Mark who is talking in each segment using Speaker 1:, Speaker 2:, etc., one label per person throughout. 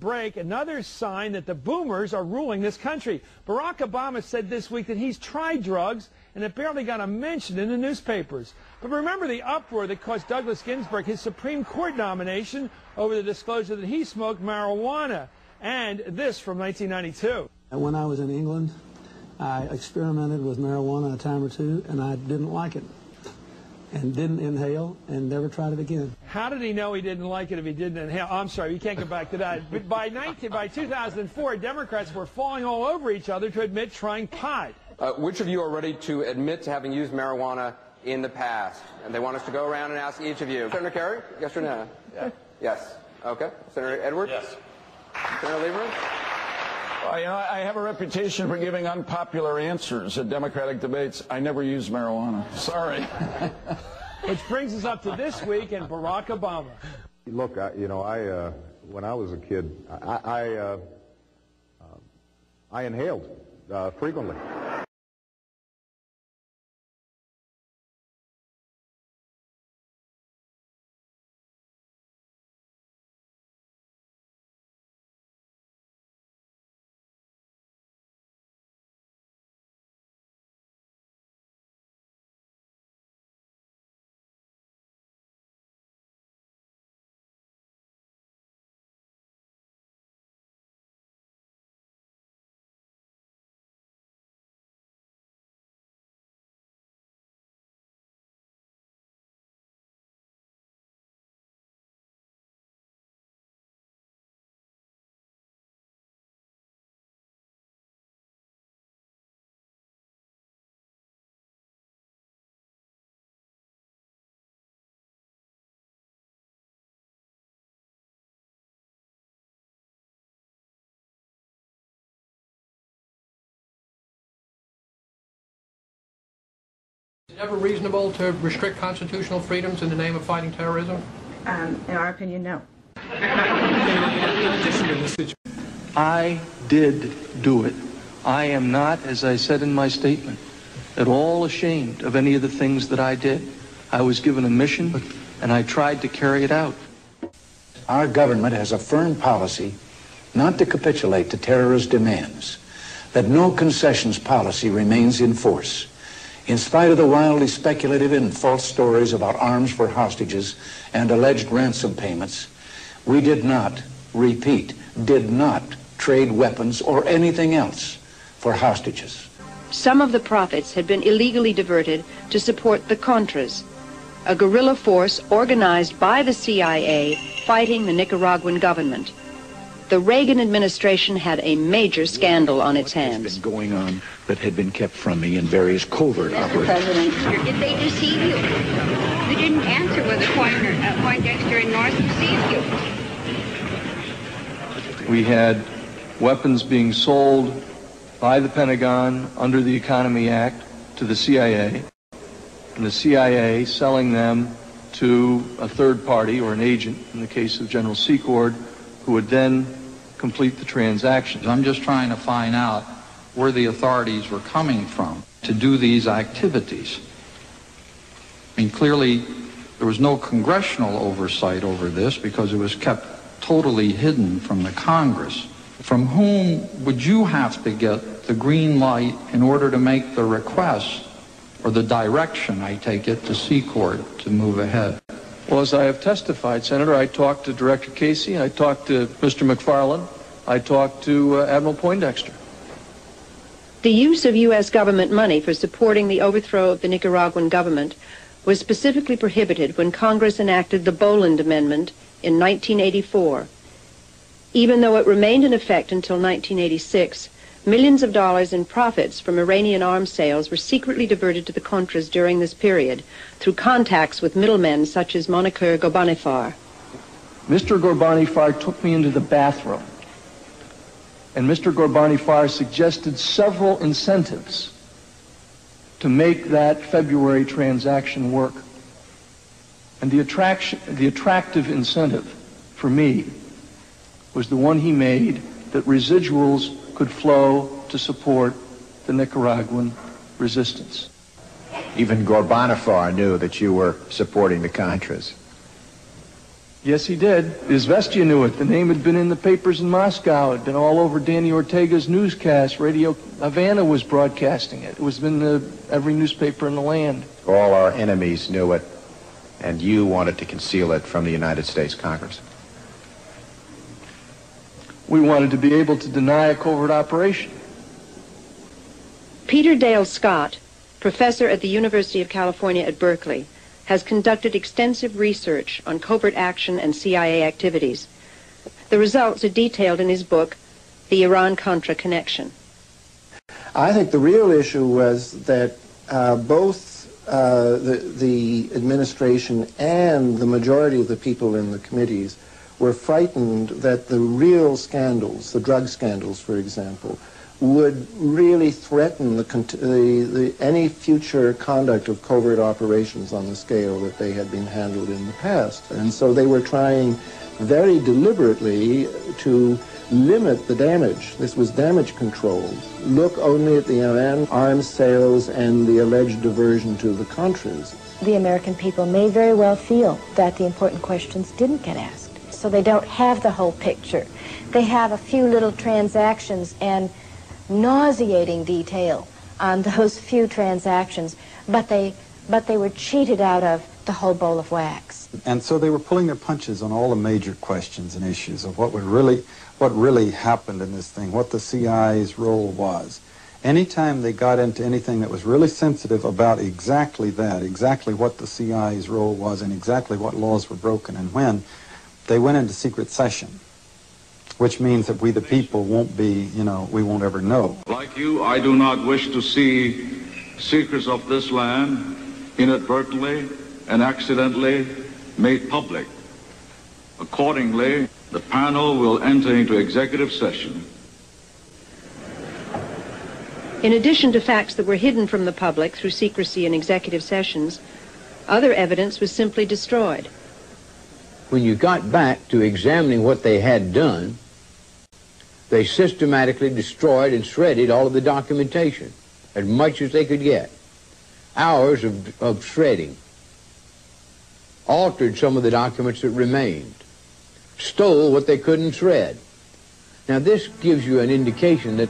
Speaker 1: break, another sign that the boomers are ruling this country. Barack Obama said this week that he's tried drugs, and it barely got a mention in the newspapers. But remember the uproar that cost Douglas Ginsburg his Supreme Court nomination over the disclosure that he smoked marijuana. And this from 1992.
Speaker 2: When I was in England, I experimented with marijuana a time or two, and I didn't like it, and didn't inhale, and never tried it again.
Speaker 1: How did he know he didn't like it if he didn't inhale? Oh, I'm sorry, you can't go back to that. But by 2004, Democrats were falling all over each other to admit trying pot.
Speaker 3: Which of you are ready to admit to having used marijuana in the past? And they want us to go around and ask each of you. Senator Kerry, yes or no?
Speaker 4: Yeah.
Speaker 3: Yes. Okay. Senator Edwards?
Speaker 4: Yes.
Speaker 3: Senator Lieberman?
Speaker 4: I have a reputation for giving unpopular answers at Democratic debates. I never use marijuana. Sorry.
Speaker 1: Which brings us up to this week and Barack Obama.
Speaker 5: Look, when I was a kid, I inhaled frequently.
Speaker 6: Is it ever reasonable to restrict constitutional freedoms in the name of fighting terrorism?
Speaker 7: In our opinion, no.
Speaker 8: I did do it. I am not, as I said in my statement, at all ashamed of any of the things that I did. I was given a mission, and I tried to carry it out.
Speaker 9: Our government has a firm policy not to capitulate to terrorist demands, that no concessions policy remains in force. In spite of the wildly speculative and false stories about arms for hostages and alleged ransom payments, we did not, repeat, did not trade weapons or anything else for hostages.
Speaker 10: Some of the profits had been illegally diverted to support the Contras, a guerrilla force organized by the CIA fighting the Nicaraguan government. The Reagan administration had a major scandal on its hands.
Speaker 9: What has been going on that had been kept from me in various covert operations?
Speaker 11: Did they deceive you? You didn't answer whether Poindexter and North deceived you.
Speaker 8: We had weapons being sold by the Pentagon under the Economy Act to the CIA, and the CIA selling them to a third party or an agent, in the case of General Secord, who would then complete the transactions.
Speaker 12: I'm just trying to find out where the authorities were coming from to do these activities. I mean, clearly there was no congressional oversight over this because it was kept totally hidden from the Congress. From whom would you have to get the green light in order to make the request or the direction, I take it, to Secord to move ahead?
Speaker 8: Well, as I have testified, Senator, I talked to Director Casey, I talked to Mr. McFarland, I talked to Admiral Poindexter.
Speaker 10: The use of U.S. government money for supporting the overthrow of the Nicaraguan government was specifically prohibited when Congress enacted the Boland Amendment in 1984. Even though it remained in effect until 1986, millions of dollars in profits from Iranian arms sales were secretly diverted to the Contras during this period through contacts with middlemen such as Moniker Ghorbanifar.
Speaker 8: Mr. Ghorbanifar took me into the bathroom, and Mr. Ghorbanifar suggested several incentives to make that February transaction work. And the attractive incentive for me was the one he made, that residuals could flow to support the Nicaraguan resistance.
Speaker 13: Even Ghorbanifar knew that you were supporting the Contras.
Speaker 8: Yes, he did. Izvestia knew it. The name had been in the papers in Moscow. It had been all over Danny Ortega's newscast. Radio Havana was broadcasting it. It was in every newspaper in the land.
Speaker 13: All our enemies knew it, and you wanted to conceal it from the United States Congress.
Speaker 8: We wanted to be able to deny a covert operation.
Speaker 10: Peter Dale Scott, professor at the University of California at Berkeley, has conducted extensive research on covert action and CIA activities. The results are detailed in his book, The Iran-Contra Connection.
Speaker 14: I think the real issue was that both the administration and the majority of the people in the committees were frightened that the real scandals, the drug scandals, for example, would really threaten any future conduct of covert operations on the scale that they had been handled in the past. And so they were trying very deliberately to limit the damage. This was damage control. Look only at the Iran arms sales and the alleged diversion to the Contras.
Speaker 15: The American people may very well feel that the important questions didn't get asked. So they don't have the whole picture. They have a few little transactions and nauseating detail on those few transactions, but they were cheated out of the whole bowl of wax.
Speaker 16: And so they were pulling their punches on all the major questions and issues of what really happened in this thing, what the CIA's role was. Anytime they got into anything that was really sensitive about exactly that, exactly what the CIA's role was and exactly what laws were broken and when, they went into secret session. Which means that we, the people, won't be, we won't ever know.
Speaker 17: Like you, I do not wish to see secrets of this land inadvertently and accidentally made public. Accordingly, the panel will enter into executive session.
Speaker 10: In addition to facts that were hidden from the public through secrecy in executive sessions, other evidence was simply destroyed.
Speaker 18: When you got back to examining what they had done, they systematically destroyed and shredded all of the documentation, as much as they could get. Hours of shredding. Altered some of the documents that remained. Stole what they couldn't shred. Now this gives you an indication that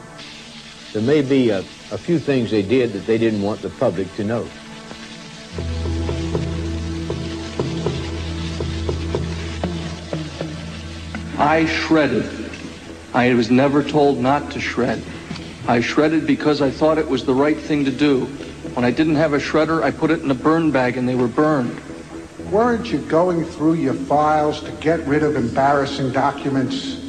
Speaker 18: there may be a few things they did that they didn't want the public to know.
Speaker 8: I shredded. I was never told not to shred. I shredded because I thought it was the right thing to do. When I didn't have a shredder, I put it in a burn bag and they were burned.
Speaker 19: Weren't you going through your files to get rid of embarrassing documents?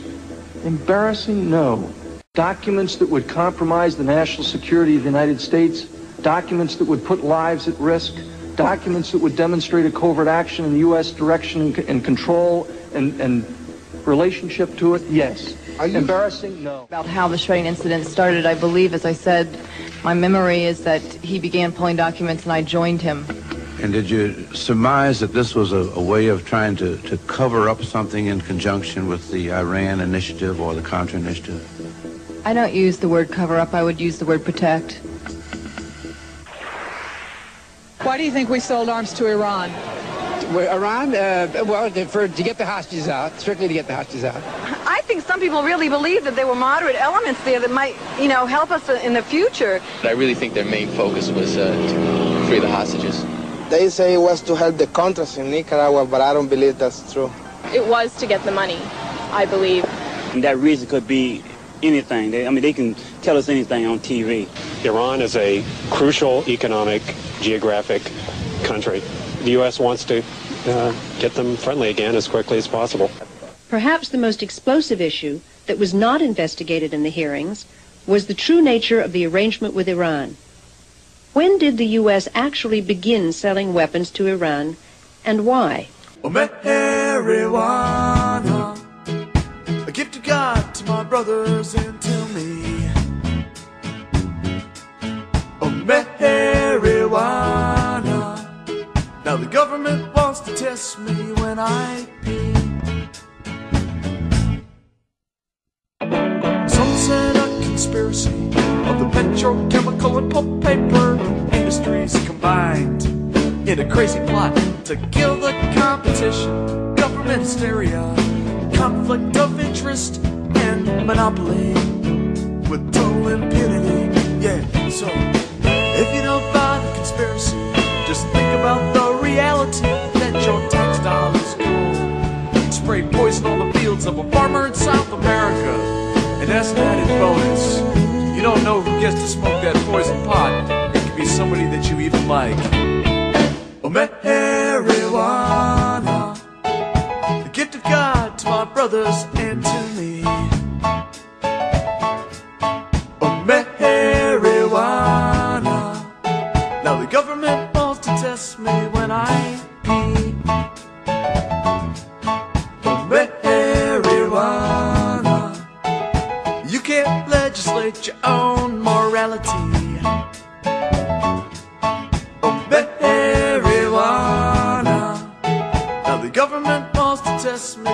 Speaker 8: Embarrassing? No. Documents that would compromise the national security of the United States, documents that would put lives at risk, documents that would demonstrate a covert action in the U.S. direction and control and relationship to it, yes. Embarrassing? No.
Speaker 20: About how the shredding incident started, I believe, as I said, my memory is that he began pulling documents and I joined him.
Speaker 21: And did you surmise that this was a way of trying to cover up something in conjunction with the Iran initiative or the Contra initiative?
Speaker 20: I don't use the word cover up, I would use the word protect.
Speaker 22: Why do you think we sold arms to Iran?
Speaker 23: Iran? To get the hostages out, strictly to get the hostages out.
Speaker 24: I think some people really believe that there were moderate elements there that might, help us in the future.
Speaker 25: I really think their main focus was to free the hostages.
Speaker 26: They say it was to help the Contras in Nicaragua, but I don't believe that's true.
Speaker 27: It was to get the money, I believe.
Speaker 28: And that reason could be anything. They can tell us anything on TV.
Speaker 29: Iran is a crucial economic, geographic country. The U.S. wants to get them friendly again as quickly as possible.
Speaker 10: Perhaps the most explosive issue that was not investigated in the hearings was the true nature of the arrangement with Iran. When did the U.S. actually begin selling weapons to Iran, and why?
Speaker 30: Marijuana, a gift of God to my brothers and to me. Marijuana, now the government wants to test me when I pee. Some said a conspiracy of the petrochemical and pulp paper industries combined in a crazy plot to kill the competition. Government government hysteria, conflict of interest, and monopoly with total impunity. Yeah, so if you don't buy the conspiracy, just think about the reality that your tax dollars cool. Spray poison on the fields of a farmer in South America, and as an added bonus, you don't know who gets to smoke that poison pot. It could be somebody that you even like. Oh, marijuana, the gift of God to my brothers and to me. Oh, marijuana, now the government wants to test me when I pee. Oh, marijuana, you can't legislate your own morality. Oh, marijuana, now the government wants to test me